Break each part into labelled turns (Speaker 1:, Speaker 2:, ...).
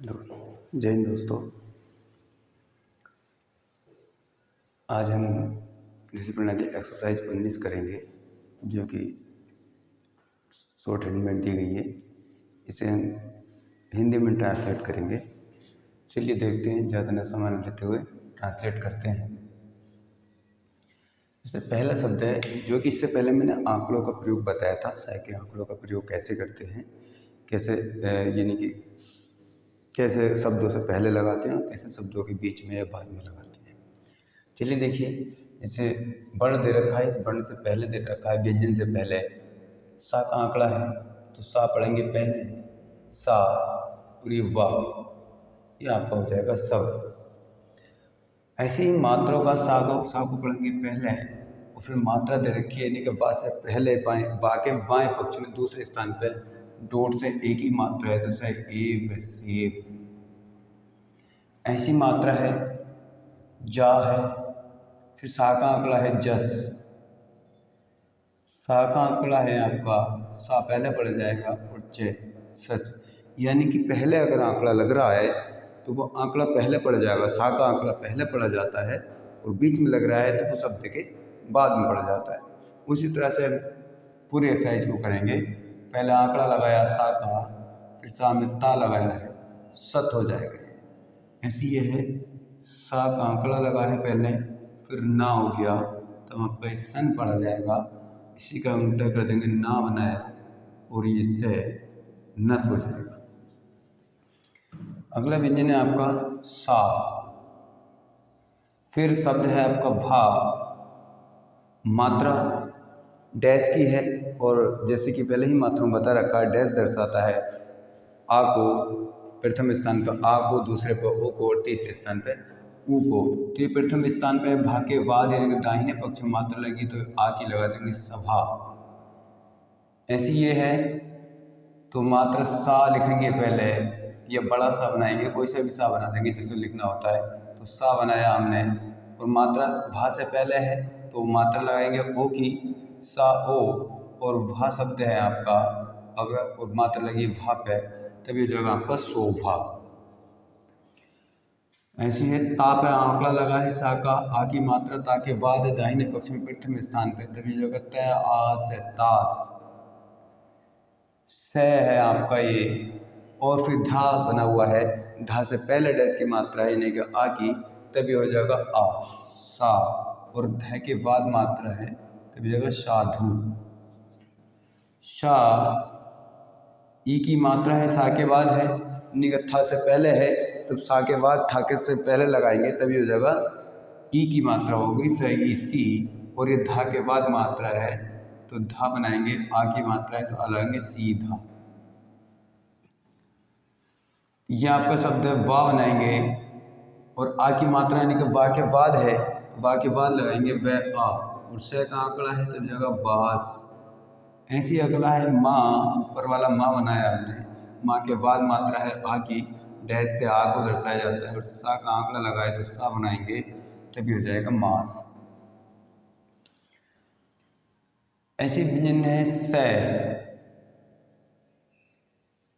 Speaker 1: जय हिंद दोस्तों। आज हम ऋषि प्रणाली एक्सरसाइज 19 करेंगे, जो कि शॉर्ट हैंड में दी गई है। इसे हम हिंदी में ट्रांसलेट करेंगे। चलिए देखते हैं, ज़्यादा न समय लेते हुए ट्रांसलेट करते हैं। इससे पहला शब्द है, जो कि इससे पहले मैंने आंकड़ों का प्रयोग बताया था। सैकड़ों आंकड़ों का प्रयोग कैसे करते हैं, कैसे यानी कि कैसे शब्दों से पहले लगाते हैं और कैसे शब्दों के बीच में या बाद में लगाते हैं। चलिए देखिए, इसे वर्ण दे रखा है, वर्ण से पहले दे रखा है, व्यंजन से पहले सा का आंकड़ा है, तो सा पढ़ेंगे पहले, सा और ये वाह, ये आपका हो जाएगा सब। ऐसे ही मात्रों का सा को पढ़ेंगे पहले और फिर मात्रा दे रखी है, यानी कि बा से पहले बाएं, बा के बाएं पक्ष में दूसरे स्थान पर डोट से एक ही मात्रा है, तो सेब सेब। ऐसी मात्रा है, जा है, फिर सा का आंकड़ा है जस, सा का आंकड़ा है आपका, सा पहले पड़ जाएगा और च सच। यानी कि पहले अगर आंकड़ा लग रहा है तो वो आंकड़ा पहले पड़ जाएगा, सा का आंकड़ा पहले पड़ा जाता है और बीच में लग रहा है तो वो शब्द के बाद में पड़ जाता है। उसी तरह से पूरी एक्सरसाइज को करेंगे। पहले आंकड़ा लगाया सा का, फिर सा में ता लगाया है, सत हो जाएगा। ऐसी ये है, सा का आंकड़ा लगा है पहले, फिर ना हो गया तो वहाँ पे सन पड़ा जाएगा। इसी का उल्टा कर देंगे, ना बनाया और ये से नस हो जाएगा। अगला व्यंजन है आपका सा। फिर शब्द है आपका भा, मात्रा डैश की है और जैसे कि पहले ही मात्रा में बता रखा है, डैश दर्शाता है आ को प्रथम स्थान पर, आ को दूसरे पर, ओ को और तीसरे स्थान पर ऊ को। तो ये प्रथम स्थान पर भा के बाद यानी कि दाहिने पक्ष में मात्रा लगी तो आ की लगा देंगे सभा। ऐसी ये है, तो मात्रा सा लिखेंगे पहले, ये बड़ा सा बनाएंगे, कोई सा भी सा बना देंगे जिसमें लिखना होता है। तो सा बनाया हमने और मात्रा भा से पहले है तो मात्रा लगाएंगे ओ की, सा ओ, और भा शब्द है आपका, अगर और मात्रा लगी भा पे तभी हो जाएगा आपका शोभा। ऐसी है, ता पे आंकड़ा लगा है सा का, आ की मात्रा ता के बाद दाहिने पक्ष में प्रथम स्थान पे तभी जो तय आ से तास। से है आपका ये, और फिर धा बना हुआ है, धा से पहले डैश की मात्रा है यानी कि आ की, तभी हो जाएगा आ सा, और ध के बाद मात्रा है तभी हो जाएगा साधु। शा, ई की मात्रा है सा के बाद है, यानी कि था से पहले है, तब सा के बाद था के से पहले लगाएंगे तभी हो जाएगा ई की मात्रा हो गई सही सी, और ये धा के बाद मात्रा है तो धा बनाएंगे, आ की मात्रा है तो लगाएंगे सीधा। ये आपका शब्द है बा बनाएंगे और आ की मात्रा यानी कि बा के बाद है तो बा के बाद लगाएंगे ब आ, और से का आंकड़ा है तो जगह बास। ऐसी अगला है माँ, ऊपर वाला माँ बनाया हमने, माँ के बाद मात्रा है आ की, डैश से आ को दर्शाया जाता है और सा का आंकड़ा लगाए तो सा बनाएंगे तभी हो जाएगा मास। ऐसी व्यंजन है से,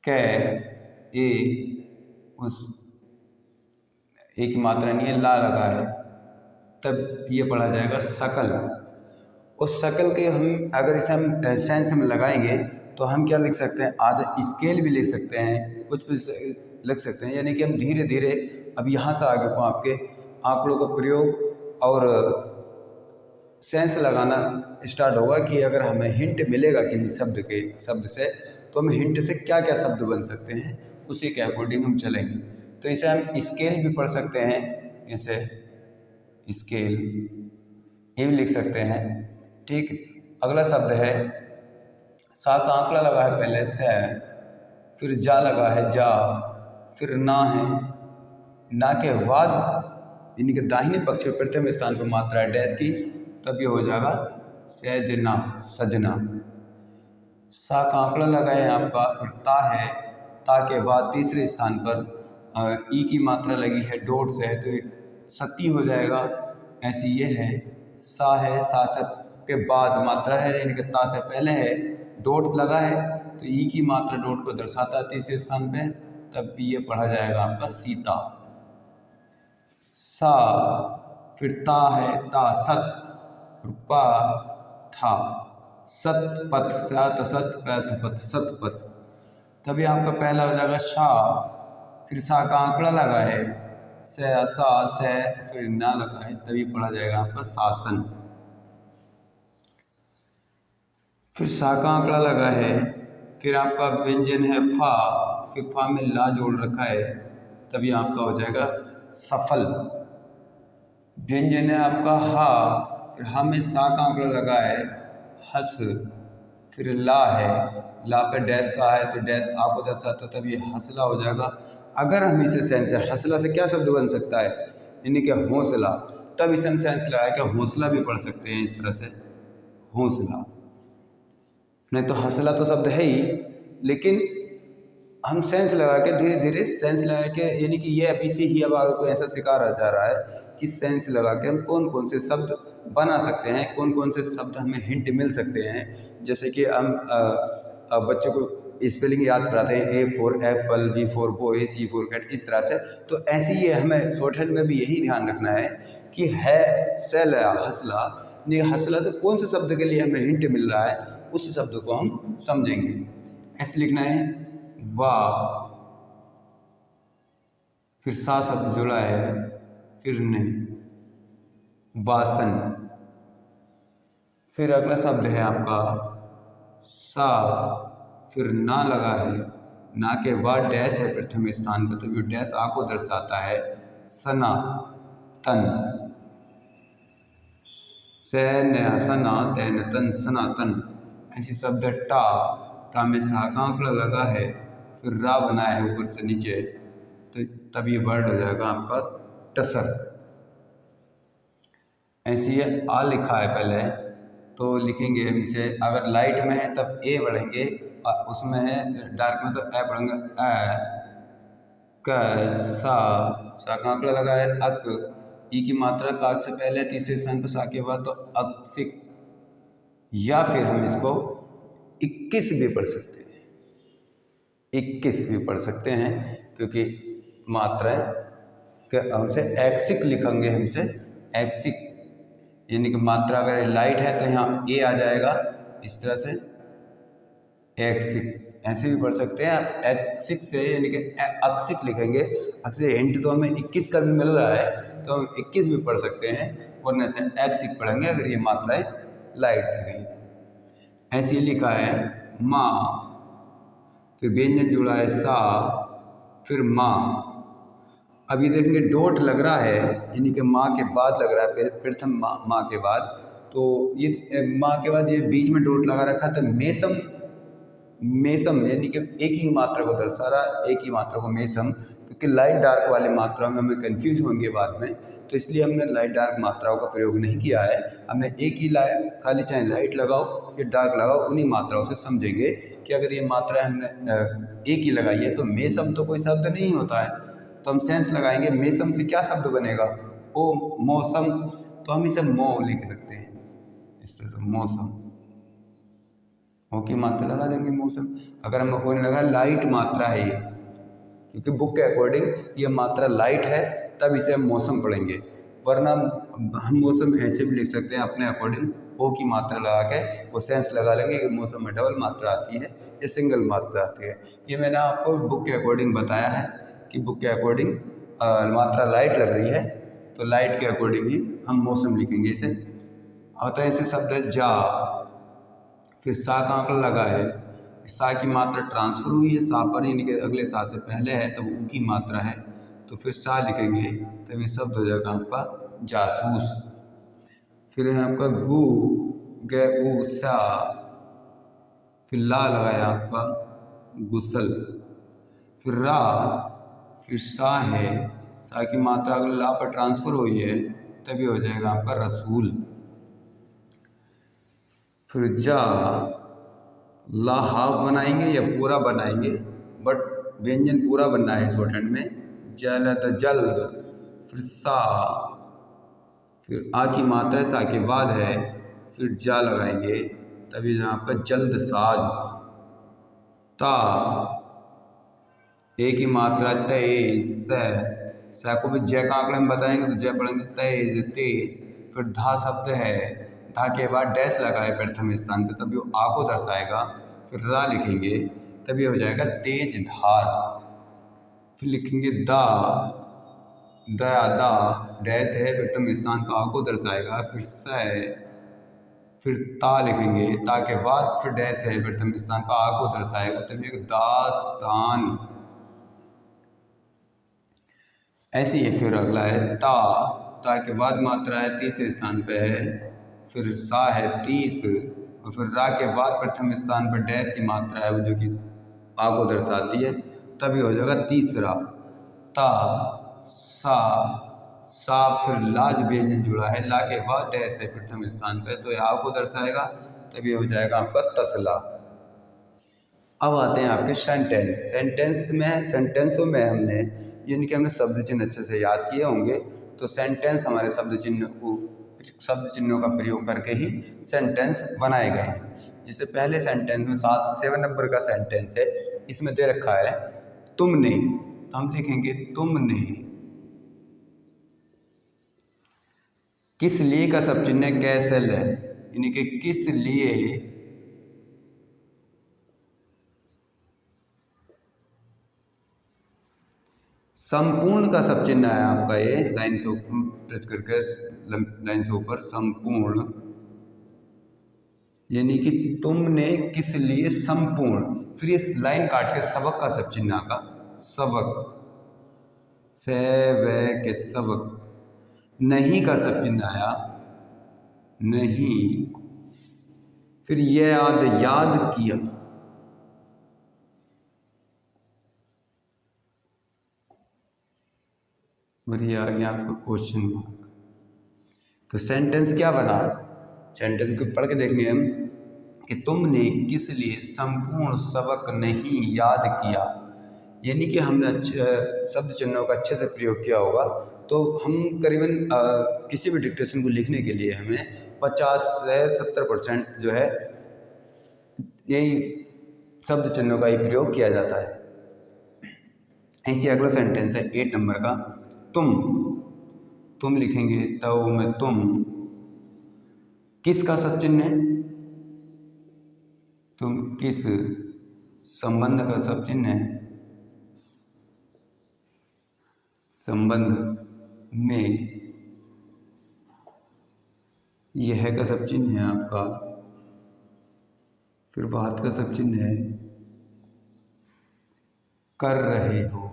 Speaker 1: कै, ए, उस एक की मात्रा नहीं है, ला लगा है, तब ये पढ़ा जाएगा सकल। उस सकल के हम अगर इसे हम सेंस में लगाएंगे तो हम क्या लिख सकते हैं, आधा स्केल भी लिख सकते हैं, कुछ भी लिख सकते हैं। यानी कि हम धीरे धीरे अब यहाँ से आगे को आपके आंकड़ों का प्रयोग और सेंस लगाना स्टार्ट होगा कि अगर हमें हिंट मिलेगा किसी शब्द से तो हम हिंट से क्या क्या शब्द बन सकते हैं, उसी के अकॉर्डिंग हम चलेंगे। तो इसे हम स्केल भी पढ़ सकते हैं, इसे स्केल ये भी लिख सकते हैं। ठीक, अगला शब्द है सा का आंकड़ा लगा है पहले से, फिर जा लगा है जा, फिर ना है, ना के बाद यानी कि दाहिने पक्ष में प्रथम स्थान पर मात्रा है डैश की, तब ये हो जाएगा सहजना सजना। सा का आंकड़ा लगा है आपका, फिर ता है, ता के बाद तीसरे स्थान पर ई की मात्रा लगी है डोट से तो ये सती हो जाएगा। ऐसी ये है, सा है, सा से के बाद मात्रा है यानी कि ता से पहले है, डोट लगा है तो ई की मात्रा डोट को दर्शाता है तीसरे स्थान पे, तब भी ये पढ़ा जाएगा आपका सीता। सा, फिर ता है ता सत, पा था सत पथ, सात सत पथ पथ सत पथ, तभी आपका पहला हो जाएगा शा, फिर सा का आंकड़ा लगा है, सा से, फिर ना लगा है, तभी पढ़ा जाएगा आपका शासन। फिर सा का आंकड़ा लगा है, फिर आपका व्यंजन है फा, फिर फा में ला जोड़ रखा है, तभी आपका हो जाएगा सफल। व्यंजन है आपका हा, फिर हा में सा का आंकड़ा लगा है, हस, फिर ला है, ला पे डैश का है तो डैश आपको दर्शाता, तब ये हंसला हो जाएगा। अगर हम इसे सेंस है, हंसला से क्या शब्द बन सकता है, यानी कि हौसला, तब इसे हम सेंस लगाया कि हौसला भी पढ़ सकते हैं इस तरह से, हौसला। नहीं तो हंसला तो शब्द है ही, लेकिन हम सेंस लगा के धीरे धीरे सेंस लगा के, यानी कि ये अभी से ही अब आगे को ऐसा सिखाया जा रहा है कि सेंस लगा के हम कौन कौन से शब्द बना सकते हैं, कौन कौन से शब्द हमें हिंट मिल सकते हैं। जैसे कि हम बच्चों को स्पेलिंग याद कराते हैं, A for apple, B for boy, C for cat, इस तरह से। तो ऐसे ही हमें शॉर्टहैंड में भी यही ध्यान रखना है कि है सेल हंसला, ये हंसला से कौन से शब्द के लिए हमें हिंट मिल रहा है, उस शब्द को हम समझेंगे। ऐसे लिखना है वाह, फिर सा शब्द जुड़ा है, फिर ने, वासन। फिर अगला शब्द है आपका सा, फिर ना लगा है, ना के बाद डैश है प्रथम स्थान पर, तभी डैश आपको दर्शाता है सना तन, सैन सना तैन तन सनातन। ऐसे शब्द टा, टा में सा का आंकड़ा लगा है, फिर रा बना है ऊपर से नीचे, तो तब ये वर्ड हो जाएगा आपका टसर। ऐसे ही आ लिखा है पहले, तो लिखेंगे हम इसे, अगर लाइट में है तब ए पढ़ेंगे, उसमें है डार्क में तो ए पढ़ेंगे, ए क सा का आंकड़ा लगा है, अक, ई की मात्रा काक से पहले तीसरे स्थान पर सा के बाद, तो अक्सिक। या फिर हम इसको 21 भी पढ़ सकते हैं, 21 भी पढ़ सकते हैं, क्योंकि मात्राएं हमसे एक्सिक लिखेंगे, हमसे एक्सिक, यानी कि मात्रा अगर लाइट है तो यहाँ ए आ जाएगा इस तरह से, एक्सिक। ऐसे भी पढ़ सकते हैं आप, एक्सिक से यानी कि अक्सिक लिखेंगे। अक्सर हिंट तो हमें 21 का भी मिल रहा है, तो हम 21 भी पढ़ सकते हैं, वरना से एक्सिक पढ़ेंगे अगर ये मात्राएं लाइट दी गई। ऐसे ही लिखा है माँ, फिर व्यंजन जुड़ा है सा, फिर माँ। अब ये देखेंगे डॉट लग रहा है, यानी कि माँ के बाद लग रहा है, प्रथम माँ के बाद, तो ये माँ के बाद ये बीच में डॉट लगा रखा, तो मेसम, मेसम यानी कि एक ही मात्रा को दर्शा रहा है, एक ही मात्रा को मेसम, क्योंकि लाइट डार्क वाले मात्रा में हमें कंफ्यूज होंगे बाद में, तो इसलिए हमने लाइट डार्क मात्राओं का प्रयोग नहीं किया है। हमने एक ही खाली चाहे लाइट लगाओ या डार्क लगाओ, उन्हीं मात्राओं से समझेंगे कि अगर ये मात्रा हमने एक ही लगाई है तो मेसम तो कोई शब्द नहीं होता है, तो हम सेंस लगाएंगे मेसम से क्या शब्द बनेगा, ओ मौसम, तो हम इसे मो लिख सकते हैं इस तरह से, मौसम, ओ की मात्रा लगा देंगे मौसम। अगर हम को लगा लाइट मात्रा है ये, क्योंकि बुक के अकॉर्डिंग ये मात्रा लाइट है, तब इसे हम मौसम पढ़ेंगे, वरना हम मौसम ऐसे भी लिख सकते हैं अपने अकॉर्डिंग, ओ की मात्रा लगा के वो सेंस लगा लेंगे कि मौसम में डबल मात्रा आती है या सिंगल मात्रा आती है। ये मैंने आपको बुक के अकॉर्डिंग बताया है कि बुक के अकॉर्डिंग मात्रा लाइट लग रही है तो लाइट के अकॉर्डिंग ही हम मौसम लिखेंगे इसे। होता है ऐसे शब्द है जा, फिर सा का आंकड़ा लगा है, सा की मात्रा ट्रांसफर हुई है सा पर, यानी कि अगले सा से पहले है तब ऊ की मात्रा है, तो फिर सा लिखेंगे तब ये शब्द हो जाएगा आपका जासूस। फिर है आपका गु, गे ऊ सा, फिर ला लगाया आपका गुसल, फिर रा, फिर सा है, सा की मात्रा अगर ला पर ट्रांसफर हुई है तभी हो जाएगा आपका रसूल। फिर जा, ला हाफ बनाएंगे या पूरा बनाएंगे, बट व्यंजन पूरा बनना है शॉर्टहैंड में, जल तो जल्द, फिर सा, फिर आ की मात्रा सा के बाद है, फिर जा लगाएंगे तभी यहाँ पर जल्द साज, ता, ए की मात्रा तेज, स को भी जय का आंकड़े में बताएंगे तो जय पढ़ेंगे तेज तेज। फिर धा शब्द है, धा के बाद डैश लगाए प्रथम स्थान पे तभी वो आ को दर्शाएगा। फिर रा लिखेंगे तभी हो जाएगा तेज धार। फिर लिखेंगे दा, दा डैश है प्रथम स्थान पर आ को दर्शाएगा। फिर स, फिर ता लिखेंगे, ता के बाद फिर डैश है प्रथम स्थान पर आ को दर्शाएगा तभी एक दास्तान। ऐसे ही फिर अगला है ता के बाद मात्रा है तीसरे स्थान पे है। फिर सा है 30 और फिर रा के बाद प्रथम स्थान पर डैश की मात्रा है वो जो कि आ को दर्शाती है तभी हो जाएगा तीसरा। ता सा फिर लाज व्यंजन जुड़ा है, ला के बाद डैश है प्रथम स्थान पे तो आ को दर्शाएगा तभी हो जाएगा आपका तसला। अब आते हैं आपके सेंटेंसों में हमने यानी कि हमने शब्द चिन्ह अच्छे से याद किए होंगे। तो सेंटेंस हमारे शब्द चिन्हों का प्रयोग करके ही सेंटेंस बनाए गए हैं। जिससे पहले सेंटेंस में 7 नंबर का सेंटेंस है, इसमें दे रखा है तुमने, तो हम लिखेंगे तुमने। किस लिए का सब चिन्ह कैसल है, यानी कि किस लिए। संपूर्ण का सब चिन्ह है आपका ये लाइन से टच करके, लाइन से ऊपर संपूर्ण, यानी कि तुमने किस लिए संपूर्ण। फिर इस लाइन काट के सबक का सब चिन्ह का सबक, से वे के सबक। नहीं का सब चिन्ह आया नहीं। फिर ये याद किया, और ये आ गया आपका क्वेश्चन मार्क। तो सेंटेंस क्या बना, सेंटेंस को पढ़ के देखेंगे हम कि तुमने किस लिए संपूर्ण सबक नहीं याद किया। यानी कि हमने शब्द चिन्हों का अच्छे से प्रयोग किया होगा तो हम करीबन किसी भी डिक्टेशन को लिखने के लिए हमें 50 से 70% जो है यही शब्द चिन्हों का ही प्रयोग किया जाता है। ऐसी अगला सेंटेंस है 8 नंबर का, तुम लिखेंगे तो में तुम, किस का सब चिन्ह है, तुम किस, संबंध का सब चिन्ह है, संबंध में, यह का सब चिन्ह है आपका। फिर बात का सब चिन्ह है कर रहे हो।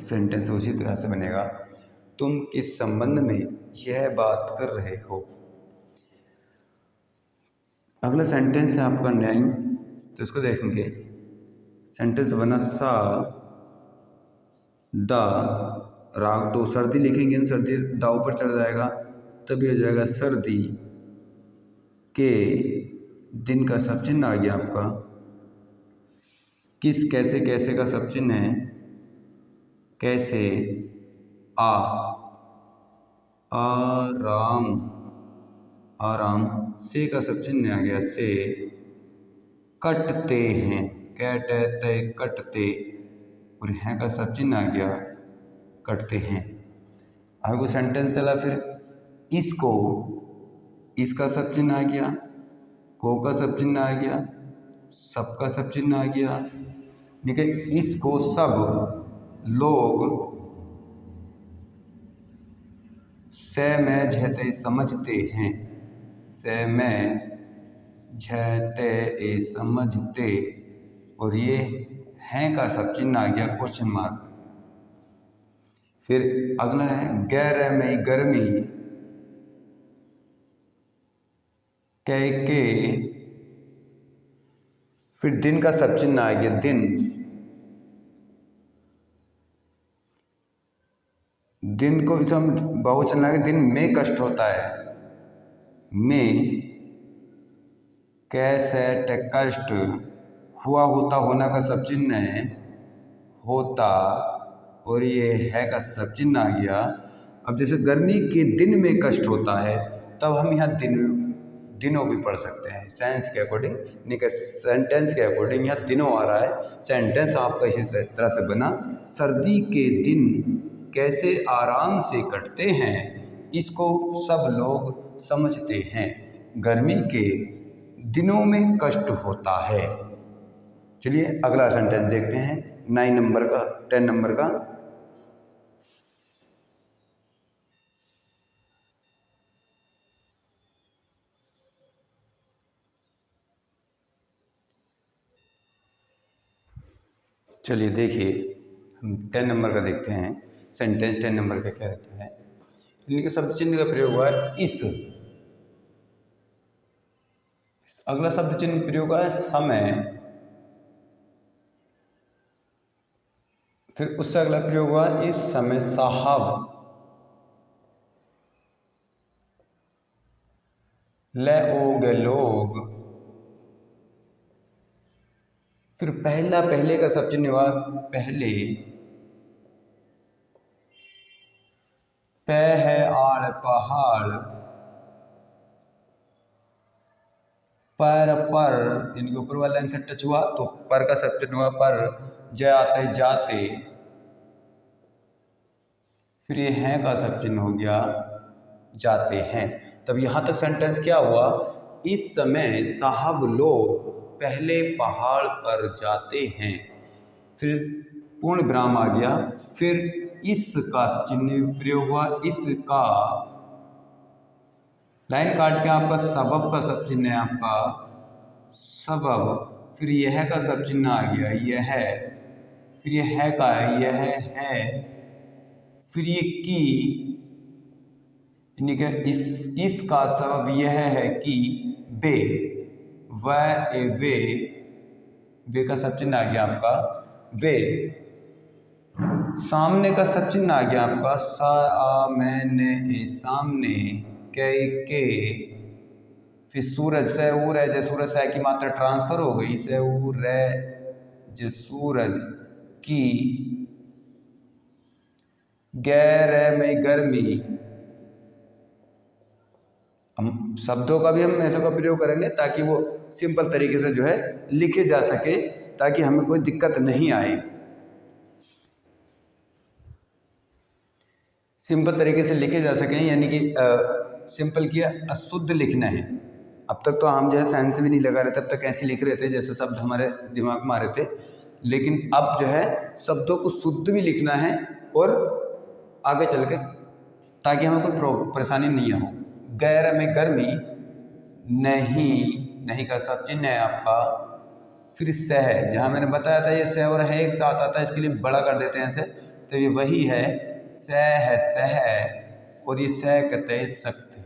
Speaker 1: सेंटेंस उसी तरह से बनेगा, तुम किस संबंध में यह बात कर रहे हो। अगला सेंटेंस है आपका 9, तो इसको देखेंगे। सेंटेंस बना सा दा राग, तो सर्दी लिखेंगे, सर्दी दा ऊपर चढ़ जाएगा तभी हो जाएगा सर्दी के। दिन का सब चिन्ह आ गया आपका, किस कैसे कैसे का सब चिन्ह है कैसे, आराम, आराम से का सब चिन्ह आ गया से, कटते हैं, कहते कटते, और हैं का सब चिन्ह आ गया कटते हैं। आगे वो सेंटेंस चला, फिर इसको, इसका सब चिन्ह आ गया, को का सब चिन्ह आ गया, सब का सब चिन्ह आ गया। ठीक है, इसको सब लोग से में झते समझते हैं, से में झते ए समझते, और ये हैं का सब चिन्ह आ गया क्वेश्चन मार्क। फिर अगला है गैरमई गर्मी, कह के, फिर दिन का सब चिन्ह आ गया दिन, दिन को इसे हम बहुवचन लाएंगे, दिन में कष्ट होता है, में कैसे कष्ट, हुआ होता होना का सब चिन्ह है होता, और ये है का सब चिन्ह आ गया। अब जैसे गर्मी के दिन में कष्ट होता है तब हम यहाँ दिन दिनों भी पढ़ सकते हैं सेंस के अकॉर्डिंग, नहीं कि सेंटेंस के अकॉर्डिंग। यहाँ दिनों आ रहा है, सेंटेंस आपका इसी तरह से बना, सर्दी के दिन कैसे आराम से कटते हैं इसको सब लोग समझते हैं, गर्मी के दिनों में कष्ट होता है। चलिए अगला सेंटेंस देखते हैं 9 नंबर का, 10 नंबर का। चलिए देखिए हम 10 नंबर का देखते हैं। सेंटेंस 10 नंबर का क्या रहता है। इनके शब्द चिन्ह का प्रयोग हुआ है इस, अगला शब्द चिन्ह प्रयोग हुआ है समय, फिर उससे अगला प्रयोग हुआ इस समय साहब, ले लोग, फिर पहला, पहले का शब्द चिन्ह हुआ पहले, पे है आड़ पहाड़, पर इनके ऊपर वाला लाइन से टच हुआ तो पर का शब्द चिन्ह हुआ पर, जाते जाते, फिर ये हैं का शब्द चिन्ह हो गया जाते हैं। तब यहाँ तक सेंटेंस क्या हुआ, इस समय साहब लोग पहले पहाड़ पर जाते हैं, फिर पूर्ण विराम आ गया, फिर इस का चिन्ह प्रयोग हुआ इसका, लाइन काट के आपका सबब का शब्द चिन्ह है आपका सबब, फिर यह का शब्द चिन्ह आ गया यह है, फिर यह है का है यह है, फिर ये की, यानी कि इस का सबब यह है कि बे, वे का सब चिन्ह आ गया आपका वे, सामने का सब चिन्ह आ गया आपका सा आ मैंने ए सामने, के, फिर सूरज से उर है, जय सूरज से की मात्रा ट्रांसफर हो गई, से उर है जय सूरज की, गैर है में गर्मी। हम शब्दों का भी हम ऐसे का प्रयोग करेंगे ताकि वो सिंपल तरीके से जो है लिखे जा सके, ताकि हमें कोई दिक्कत नहीं आए। सिंपल तरीके से लिखे जा सकें, यानी कि सिंपल किया अशुद्ध लिखना है। अब तक तो हम जो है सेंस भी नहीं लगा रहे, तब तक ऐसे लिख रहे थे जैसे शब्द हमारे दिमाग में आ रहे थे, लेकिन अब जो है शब्दों को शुद्ध भी लिखना है और आगे चल के ताकि हमें कोई परेशानी नहीं हो। गैर में गर्मी, नहीं का सब चिन्ह है आपका, फिर सह, जहाँ मैंने बताया था ये सह और है एक साथ आता है, इसके लिए बड़ा कर देते हैं ऐसे, तो ये वही है सह और ये सह कहते हैं सख्त,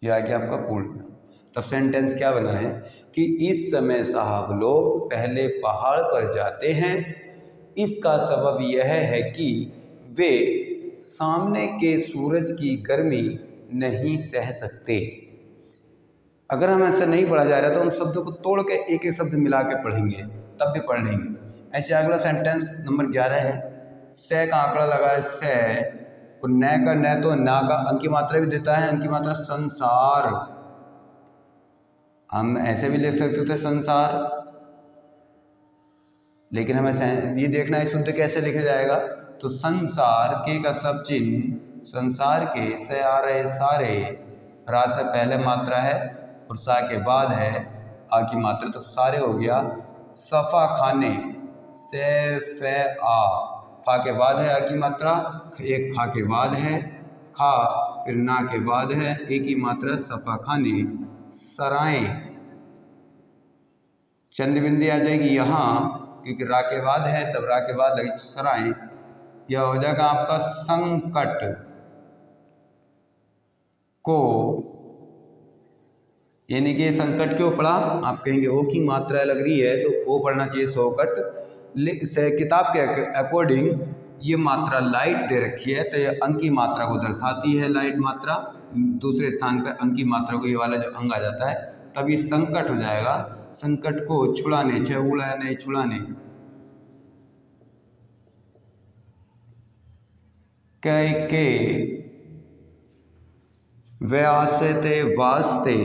Speaker 1: ये आ गया आपका पूर्ण। तब सेंटेंस क्या बना है कि इस समय साहब लोग पहले पहाड़ पर जाते हैं, इसका सबब यह है कि वे सामने के सूरज की गर्मी नहीं सह सकते। अगर हम ऐसा नहीं पढ़ा जा रहा तो हम शब्दों को तोड़ के एक एक शब्द मिला के पढ़ेंगे, तब भी पढ़ लेंगे। ऐसे अगला सेंटेंस नंबर 11 है, से का आंकड़ा लगा है से, और न का न तो ना का अंक की मात्रा भी देता है, अंक की मात्रा संसार, हम ऐसे भी लिख सकते थे संसार, लेकिन हमें ये देखना है शुद्ध कैसे लिखा जाएगा। तो संसार के का सब चिन्ह, संसार के से आ रहे सारे, रा से पहले मात्रा है और सा के बाद है आ की मात्रा, तो सारे हो गया। सफा खाने, से फे आ, फा के बाद है आ की मात्रा, एक खा के बाद है खा, फिर ना के बाद है एक ही मात्रा सफा खाने। सराय, चंद बिंदी आ जाएगी यहाँ, क्योंकि रा के बाद है तब रा के बाद लगी सराय, यह हो जाएगा आपका संकट को, यानी कि संकट क्यों पढ़ा, आप कहेंगे ओ की मात्रा लग रही है तो ओ पढ़ना चाहिए सोकट, से किताब के अकॉर्डिंग ये मात्रा लाइट दे रखी है तो ये अंक की मात्रा को दर्शाती है, लाइट मात्रा, दूसरे स्थान पर अंक की मात्रा को ये वाला जो अंग आ जाता है, तब ये संकट हो जाएगा। संकट को छुड़ाने, छुड़ाने छुड़ाने, के व्यासते वास्ते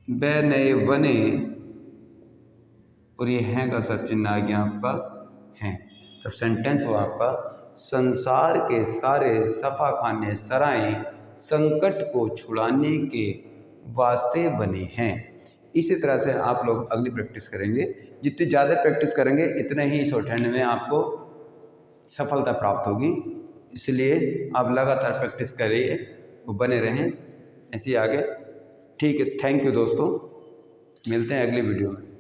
Speaker 1: वे नए बने, और ये हैं का सब चिन्ह आ गया आपका हैं। तब सेंटेंस हुआ आपका संसार के सारे सफा खाने सराय संकट को छुड़ाने के वास्ते बने हैं। इसी तरह से आप लोग अगली प्रैक्टिस करेंगे। जितनी ज़्यादा प्रैक्टिस करेंगे इतने ही शॉर्ट हैंड में आपको सफलता प्राप्त होगी। इसलिए आप लगातार प्रैक्टिस करिए, वो बने रहें ऐसे आगे। ठीक है, थैंक यू दोस्तों, मिलते हैं अगली वीडियो में।